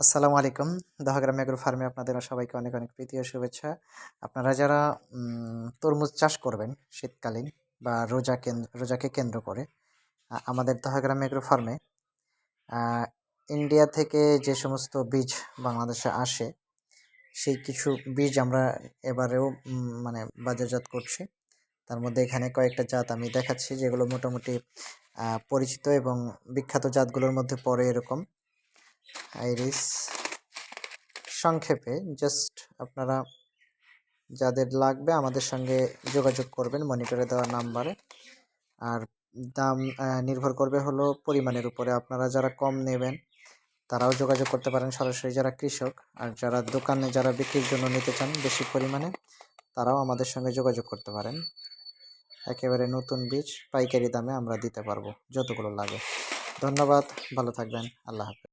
আসসালামু আলাইকুম। দহাগ্রাম এগ্রো ফার্মে আপনাদের সবাইকে অনেক, অনেক প্রীতি ও শুভেচ্ছা। আপনারা যারা তরমুজ চাষ করবেন শীতকালীন বা রোজাকে কেন্দ্র করে আমাদের দহাগ্রাম এগ্রো ফার্মে আ ইন্ডিয়া থেকে যে সমস্ত বীজ বাংলাদেশে আসে, সেই কিছু বীজ আমরা এবারেও মানে বাজারজাত করছি। তার মধ্যে এখানে কয়েকটা জাত আমি দেখাচ্ছি যেগুলো মোটামুটি পরিচিত এবং বিখ্যাত জাতগুলোর মধ্যে পড়ে এরকম আইরিস। সংক্ষেপে জাস্ট আপনারা যাদের লাগবে আমাদের সঙ্গে যোগাযোগ করবেন মনিটরে দেওয়া নাম্বারে। আর দাম নির্ভর করবে হলো পরিমাণের উপরে। আপনারা যারা কম নেবেন তারাও যোগাযোগ করতে পারেন সরাসরি যারা কৃষক, আর যারা দোকানে যারা বিক্রির জন্য নিতে চান বেশি পরিমাণে তারাও আমাদের সঙ্গে যোগাযোগ করতে পারেন। একেবারে নতুন বীজ পাইকারি দামে আমরা দিতে পারবো যতগুলো লাগে। ধন্যবাদ, ভালো থাকবেন। আল্লাহ হাফেজ।